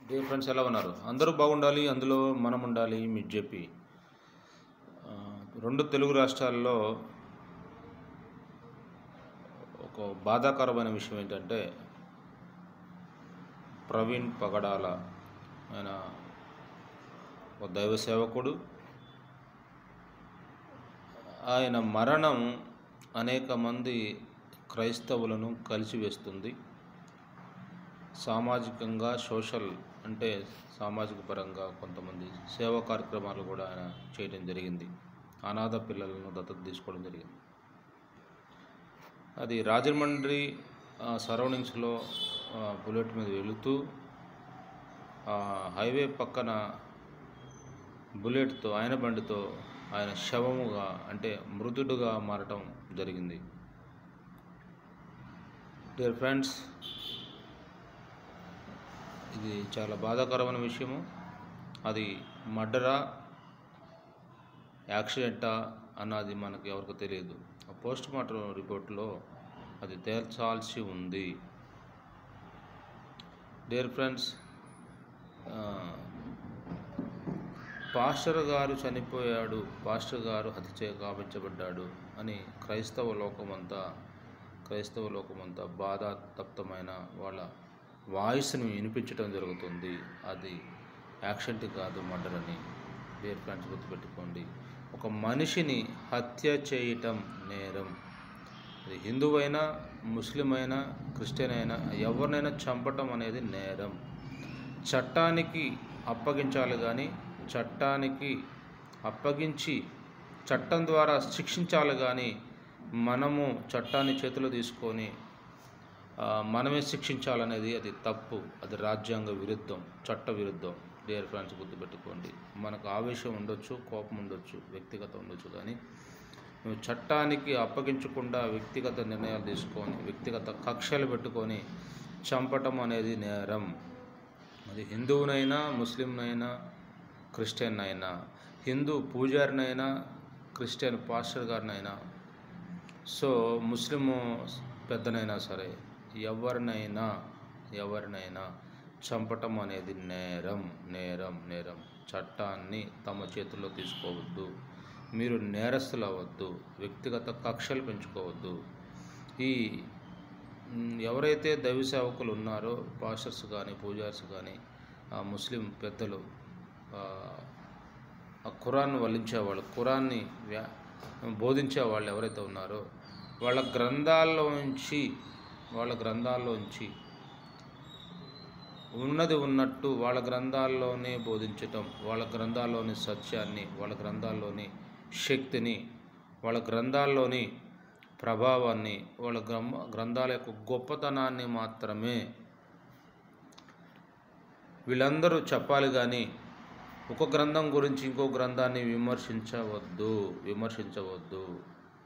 Dear friends, ఎలా ఉన్నారు? అందరూ బాగుండాలి, అందులో మనం ఉండాలి. మీరు చెప్పి రెండు తెలుగు రాష్ట్రాల్లో ఒక బాధాకరమైన విషయం ఏంటంటే, ప్రవీణ్ పగడాల ఆయన ఒక దైవ సేవకుడు. ఆయన మరణం అనేక మంది క్రైస్తవులను కలిసివేస్తుంది. సామాజికంగా అంటే సామాజిక పరంగా కొంతమంది సేవా కార్యక్రమాలు కూడా ఆయన చేయడం జరిగింది. అనాథ పిల్లలను దత్తత తీసుకోవడం జరిగింది. అది రాజమండ్రి సరౌండింగ్స్లో బుల్లెట్ మీద వెళుతూ హైవే పక్కన బుల్లెట్తో ఆయన బండితో ఆయన శవముగా అంటే మృతుడుగా మారటం జరిగింది. డియర్ ఫ్రెండ్స్, ఇది చాలా బాధాకరమైన విషయము. అది మర్డరా, యాక్సిడెంటా అన్నది మనకు ఎవరికి తెలియదు. పోస్ట్ మార్టం రిపోర్ట్లో అది తేల్చాల్సి ఉంది. డియర్ ఫ్రెండ్స్, పాస్టర్ గారు చనిపోయాడు, పాస్టర్ గారు హత్య గావించబడ్డాడు అని క్రైస్తవ లోకమంతా బాధాతప్తమైన వాళ్ళ వాయిస్ని వినిపించడం జరుగుతుంది. అది యాక్సిడెంట్ కాదు, మర్డర్ అని. డియర్ ఫ్రెండ్స్, గుర్తుపెట్టుకోండి. ఒక మనిషిని హత్య చేయటం నేరం. అది హిందువైనా, ముస్లిం అయినా, క్రిస్టియన్ అయినా ఎవరినైనా చంపటం అనేది నేరం. చట్టానికి అప్పగించాలి, కానీ చట్టానికి అప్పగించి చట్టం ద్వారా శిక్షించాలి, కానీ మనము చట్టాన్ని చేతిలో తీసుకొని మనమే శిక్షించాలనేది అది తప్పు. అది రాజ్యాంగ విరుద్ధం, చట్ట విరుద్ధం. డియర్ ఫ్రెండ్స్, గుర్తుపెట్టుకోండి. మనకు ఆవేశం ఉండొచ్చు, కోపం ఉండొచ్చు, వ్యక్తిగత ఉండొచ్చు, కానీ నువ్వు చట్టానికి అప్పగించకుండా వ్యక్తిగత నిర్ణయాలు తీసుకొని వ్యక్తిగత కక్షలు పెట్టుకొని చంపటం అనేది నేరం. అది హిందువునైనా, ముస్లింనైనా, క్రిస్టియన్ అయినా, హిందూ పూజారినైనా, క్రిస్టియన్ పాస్టర్ గారినైనా, సో ముస్లిము పెద్దనైనా సరే ఎవరినైనా చంపటం అనేది నేరం. చట్టాన్ని తమ చేతుల్లో తీసుకోవద్దు. మీరు నేరస్తులు అవ్వద్దు. వ్యక్తిగత కక్షలు పెంచుకోవద్దు. ఈ ఎవరైతే దైవ సేవకులు ఉన్నారో, పాస్టర్స్ కానీ, పూజార్స్ కానీ, ముస్లిం పెద్దలు, ఖురాన్ వల్లించేవాళ్ళు, ఖురాన్ని బోధించే వాళ్ళు ఎవరైతే ఉన్నారో వాళ్ళ గ్రంథాల్లోంచి ఉన్నది ఉన్నట్టు వాళ్ళ గ్రంథాల్లోనే బోధించటం, వాళ్ళ గ్రంథాల్లోని సత్యాన్ని, వాళ్ళ గ్రంథాల్లోని శక్తిని, వాళ్ళ గ్రంథాల్లోని ప్రభావాన్ని, వాళ్ళ గ్రంథాల యొక్క గొప్పతనాన్ని మాత్రమే వీళ్ళందరూ చెప్పాలి, కానీ ఒక గ్రంథం గురించి ఇంకో గ్రంథాన్ని విమర్శించవద్దు.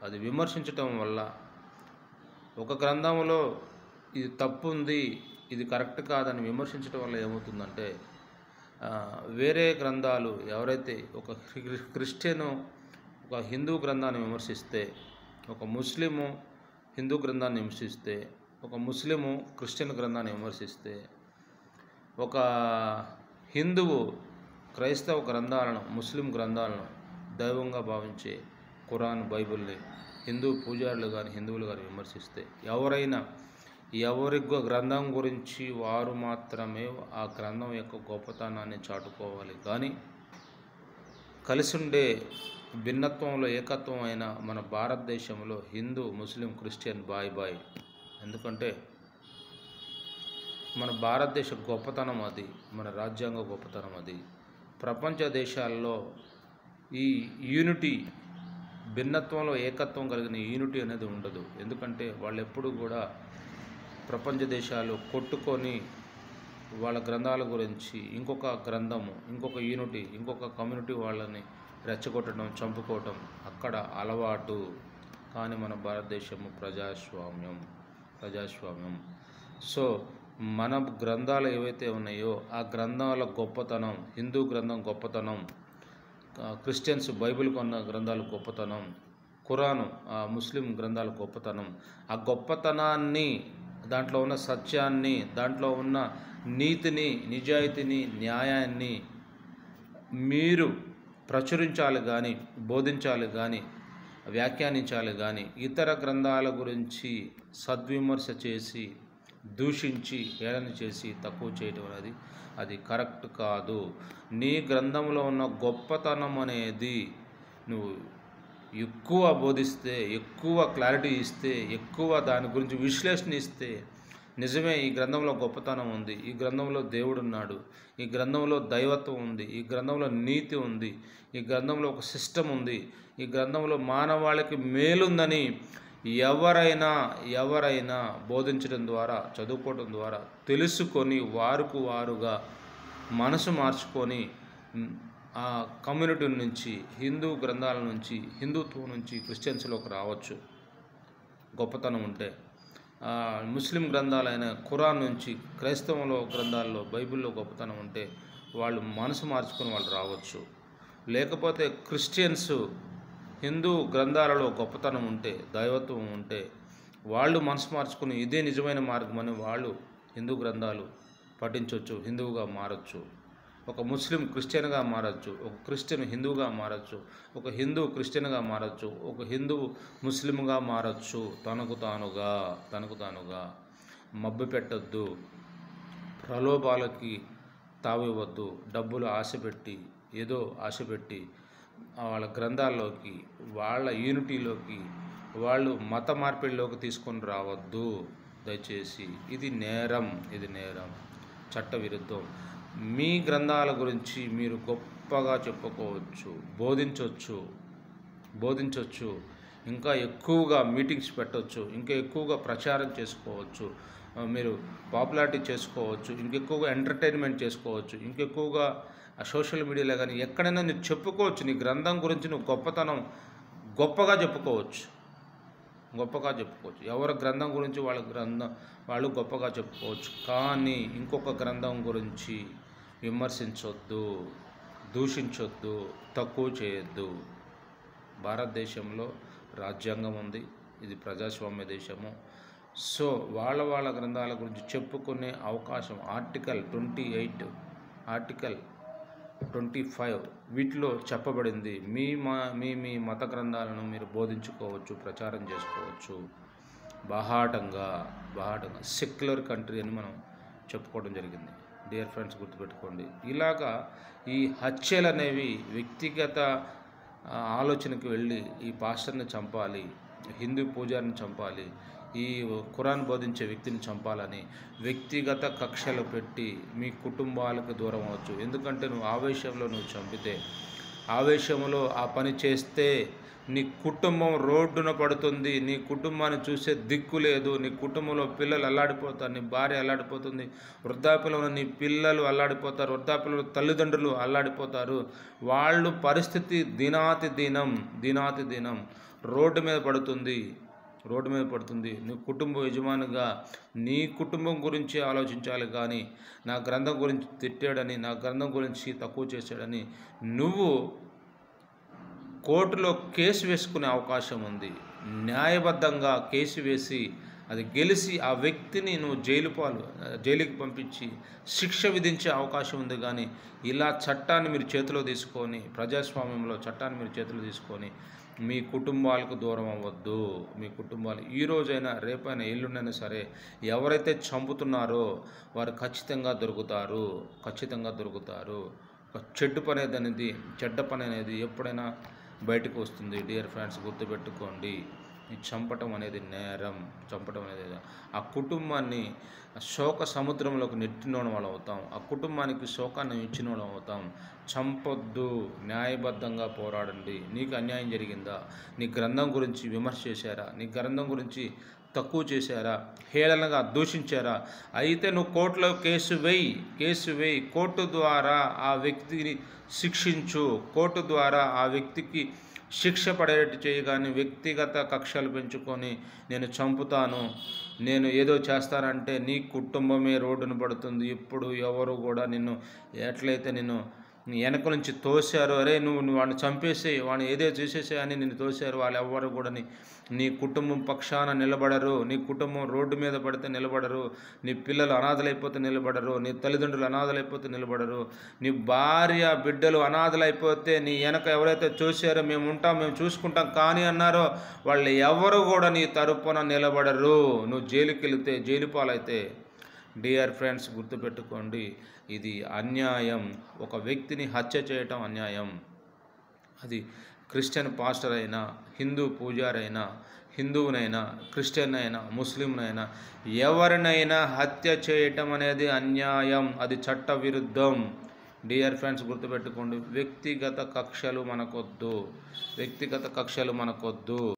అది విమర్శించటం వల్ల ఒక గ్రంథంలో ఇది తప్పు ఉంది, ఇది కరెక్ట్ కాదని విమర్శించడం వల్ల ఏమవుతుందంటే, వేరే గ్రంథాలు ఎవరైతే ఒక క్రిస్టియను ఒక హిందూ గ్రంథాన్ని విమర్శిస్తే, ఒక ముస్లిము హిందూ గ్రంథాన్ని విమర్శిస్తే, ఒక ముస్లిము క్రిస్టియన్ గ్రంథాన్ని విమర్శిస్తే, ఒక హిందువు క్రైస్తవ గ్రంథాలను, ముస్లిం గ్రంథాలను దైవంగా భావించే ఖురాన్, బైబిల్ని హిందూ పూజారులు కానీ, హిందువులు కానీ విమర్శిస్తే, ఎవరి గ్రంథం గురించి వారు మాత్రమే ఆ గ్రంథం యొక్క గొప్పతనాన్ని చాటుకోవాలి, కానీ కలిసి ఉండే భిన్నత్వంలో ఏకత్వం అయిన మన భారతదేశంలో హిందూ, ముస్లిం, క్రిస్టియన్ బాయ్. ఎందుకంటే మన భారతదేశ గొప్పతనం అది, మన రాజ్యాంగ గొప్పతనం అది. ప్రపంచ దేశాల్లో ఈ యూనిటీ, భిన్నత్వంలో ఏకత్వం కలిగిన యూనిటీ అనేది ఉండదు. ఎందుకంటే వాళ్ళు ఎప్పుడు కూడా ప్రపంచ దేశాలు కొట్టుకొని వాళ్ళ గ్రంథాల గురించి ఇంకొక గ్రంథము, ఇంకొక యూనిటీ, ఇంకొక కమ్యూనిటీ వాళ్ళని రెచ్చగొట్టడం, చంపుకోవటం అక్కడ అలవాటు. కానీ మన భారతదేశము ప్రజాస్వామ్యం. సో మన గ్రంథాలు ఏవైతే ఉన్నాయో ఆ గ్రంథాల గొప్పతనం, హిందూ గ్రంథం గొప్పతనం, క్రిస్టియన్స్ బైబిల్ కొన్న గ్రంథాల గొప్పతనం, ఖురాను ముస్లిం గ్రంథాల గొప్పతనం, ఆ గొప్పతనాన్ని, దాంట్లో ఉన్న సత్యాన్ని, దాంట్లో ఉన్న నీతిని, నిజాయితీని, న్యాయాన్ని మీరు ప్రచురించాలి కానీ, బోధించాలి కానీ, వ్యాఖ్యానించాలి కానీ, ఇతర గ్రంథాల గురించి సద్విమర్శ చేసి, దూషించి, హేళన చేసి తక్కువ చేయటం అనేది అది కరెక్ట్ కాదు. నీ గ్రంథంలో ఉన్న గొప్పతనం అనేది నువ్వు ఎక్కువ బోధిస్తే, ఎక్కువ క్లారిటీ ఇస్తే, ఎక్కువ దాని గురించి విశ్లేషణ ఇస్తే, నిజమే ఈ గ్రంథంలో గొప్పతనం ఉంది, ఈ గ్రంథంలో దేవుడు ఉన్నాడు, ఈ గ్రంథంలో దైవత్వం ఉంది, ఈ గ్రంథంలో నీతి ఉంది, ఈ గ్రంథంలో ఒక సిస్టమ్ ఉంది, ఈ గ్రంథంలో మానవాళికి మేలుందని ఎవరైనా బోధించడం ద్వారా, చదువుకోవడం ద్వారా తెలుసుకొని వారుగా మనసు మార్చుకొని ఆ కమ్యూనిటీ నుంచి, హిందూ గ్రంథాల నుంచి, హిందుత్వం నుంచి క్రిస్టియన్స్లోకి రావచ్చు గొప్పతనం ఉంటే. ముస్లిం గ్రంథాలైన ఖురాన్ నుంచి క్రైస్తవంలో గ్రంథాల్లో, బైబిల్లో గొప్పతనం ఉంటే వాళ్ళు మనసు మార్చుకొని వాళ్ళు రావచ్చు. లేకపోతే క్రిస్టియన్స్ హిందూ గ్రంథాలలో గొప్పతనం ఉంటే, దైవత్వం ఉంటే వాళ్ళు మనసు మార్చుకుని ఇదే నిజమైన మార్గం అని వాళ్ళు హిందూ గ్రంథాలు పఠించవచ్చు, హిందువుగా మారచ్చు. ఒక ముస్లిం క్రిస్టియన్గా మారచ్చు, ఒక క్రిస్టియన్ హిందువుగా మారచ్చు, ఒక హిందూ క్రిస్టియన్గా మారచ్చు, ఒక హిందువు ముస్లింగా మారచ్చు. తనకు తానుగా మబ్బు పెట్టద్దు, ప్రలోభాలకి తావివ్వద్దు, డబ్బులు ఆశపెట్టి, ఏదో ఆశపెట్టి వాళ్ళ గ్రంథాల్లోకి, వాళ్ళ యూనిటీలోకి, వాళ్ళు మత మార్పిడిలోకి తీసుకొని రావద్దు దయచేసి. ఇది నేరం, చట్ట విరుద్ధం. మీ గ్రంథాల గురించి మీరు గొప్పగా చెప్పుకోవచ్చు, బోధించవచ్చు, ఇంకా ఎక్కువగా మీటింగ్స్ పెట్టవచ్చు, ఇంకా ఎక్కువగా ప్రచారం చేసుకోవచ్చు, మీరు పాపులారిటీ చేసుకోవచ్చు, ఇంకెక్కువగా ఎంటర్టైన్మెంట్ చేసుకోవచ్చు, ఇంకెక్కువగా సోషల్ మీడియాలో కానీ ఎక్కడైనా నువ్వు చెప్పుకోవచ్చు. నీ గ్రంథం గురించి నువ్వు గొప్పగా చెప్పుకోవచ్చు. ఎవరి గ్రంథం గురించి వాళ్ళు గొప్పగా చెప్పుకోవచ్చు. కానీ ఇంకొక గ్రంథం గురించి విమర్శించొద్దు, దూషించొద్దు, తక్కువ చేయొద్దు. భారతదేశంలో రాజ్యాంగం ఉంది, ఇది ప్రజాస్వామ్య దేశము. సో వాళ్ళ గ్రంథాల గురించి చెప్పుకునే అవకాశం ఆర్టికల్ 28, ఆర్టికల్ 25 వీటిలో చెప్పబడింది. మీ మత గ్రంథాలను మీరు బోధించుకోవచ్చు, ప్రచారం చేసుకోవచ్చు. బాహాటంగా సెక్యులర్ కంట్రీ అని మనం చెప్పుకోవడం జరిగింది. డియర్ ఫ్రెండ్స్, గుర్తుపెట్టుకోండి. ఇలాగా ఈ హత్యలు అనేవి వ్యక్తిగత ఆలోచనకు వెళ్ళి ఈ పాస్టర్ని చంపాలి, హిందూ పూజారిని చంపాలి, ఈ ఖురాన్ బోధించే వ్యక్తిని చంపాలని వ్యక్తిగత కక్షలు పెట్టి మీ కుటుంబాలకు దూరం అవ్వచ్చు. ఎందుకంటే నువ్వు ఆవేశంలో చంపితే, ఆవేశంలో ఆ పని చేస్తే నీ కుటుంబం రోడ్డున పడుతుంది, నీ కుటుంబాన్ని చూసే దిక్కు లేదు, నీ కుటుంబంలో పిల్లలు అల్లాడిపోతారు, నీ భార్య అల్లాడిపోతుంది, వృద్ధాప్యంలో ఉన్న నీ పిల్లలు అల్లాడిపోతారు, వృద్ధాప్యంలో తల్లిదండ్రులు అల్లాడిపోతారు. వాళ్ళు పరిస్థితి దినాతి దినం రోడ్డు మీద పడుతుంది. నీ కుటుంబ యజమానిగా నీ కుటుంబం గురించి ఆలోచించాలి కానీ నా గ్రంథం గురించి తిట్టాడని, నా గ్రంథం గురించి తక్కువ చేశాడని నువ్వు కోర్టులో కేసు వేసుకునే అవకాశం ఉంది. న్యాయబద్ధంగా కేసు వేసి అది గెలిచి ఆ వ్యక్తిని నువ్వు జైలుకి పంపించి శిక్ష విధించే అవకాశం ఉంది. కానీ ఇలా చట్టాన్ని మీరు చేతిలో తీసుకొని, ప్రజాస్వామ్యంలో చట్టాన్ని మీరు చేతిలో తీసుకొని మీ కుటుంబాలకు దూరం అవ్వద్దు. మీ కుటుంబాలు ఈ రోజైనా, రేపైనా, ఎల్లుండైనా సరే ఎవరైతే చంపుతున్నారో వారు ఖచ్చితంగా దొరుకుతారు. ఒక చెడ్డ పని అనేది ఎప్పుడైనా బయటకు వస్తుంది. డియర్ ఫ్రెండ్స్, గుర్తుపెట్టుకోండి. ఈ చంపటం అనేది నేరం. ఆ కుటుంబాన్ని శోక సముద్రంలోకి నెట్టిన వాళ్ళం అవుతాం. ఆ కుటుంబానికి శోకాన్ని ఇచ్చిన వాళ్ళం అవుతాం. చంపొద్దు, న్యాయబద్ధంగా పోరాడండి. నీకు అన్యాయం జరిగిందా, నీ గ్రంథం గురించి విమర్శ చేశారా, నీ గ్రంథం గురించి తక్కువ చేశారా, హేళనగా దూషించారా, అయితే నువ్వు కోర్టులో కేసు వేయి. కోర్టు ద్వారా ఆ వ్యక్తిని శిక్షించు. కోర్టు ద్వారా ఆ వ్యక్తికి శిక్ష పడేటట్టు చేయగానే వ్యక్తిగత కక్షలు పెంచుకొని నేను చంపుతాను, నేను ఏదో చేస్తానంటే నీ కుటుంబమే రోడ్డున పడుతుంది. ఇప్పుడు ఎవరు కూడా ఎట్లయితే నిన్ను నీ వెనక నుంచి తోశారు, అరే నువ్వు వాడిని చంపేసి వాడిని ఏదో చేసేసే అని నిన్ను తోశారు, వాళ్ళు ఎవ్వరు కూడా నీ కుటుంబం పక్షాన నిలబడరు. నీ కుటుంబం రోడ్డు మీద పడితే నిలబడరు. నీ పిల్లలు అనాథలైపోతే నిలబడరు. నీ తల్లిదండ్రులు అనాథలైపోతే నిలబడరు. నీ భార్య బిడ్డలు అనాథలైపోతే నీ వెనక ఎవరైతే చూశారో మేము ఉంటాం, మేము చూసుకుంటాం కానీ అన్నారో వాళ్ళు ఎవరు కూడా నీ తరపున నిలబడరు. నువ్వు జైలుకి వెళితే, జైలు పాలైతే. డియర్ ఫ్రెండ్స్, గుర్తుపెట్టుకోండి, ఇది అన్యాయం. ఒక వ్యక్తిని హత్య చేయటం అన్యాయం. అది క్రిస్టియన్ పాస్టర్ అయినా, హిందూ పూజారైనా, హిందువునైనా, క్రిస్టియన్ అయినా, ముస్లింనైనా, ఎవరినైనా హత్య చేయటం అనేది అన్యాయం. అది చట్ట విరుద్ధం. డియర్ ఫ్రెండ్స్, గుర్తుపెట్టుకోండి, వ్యక్తిగత కక్షలు మనకొద్దు.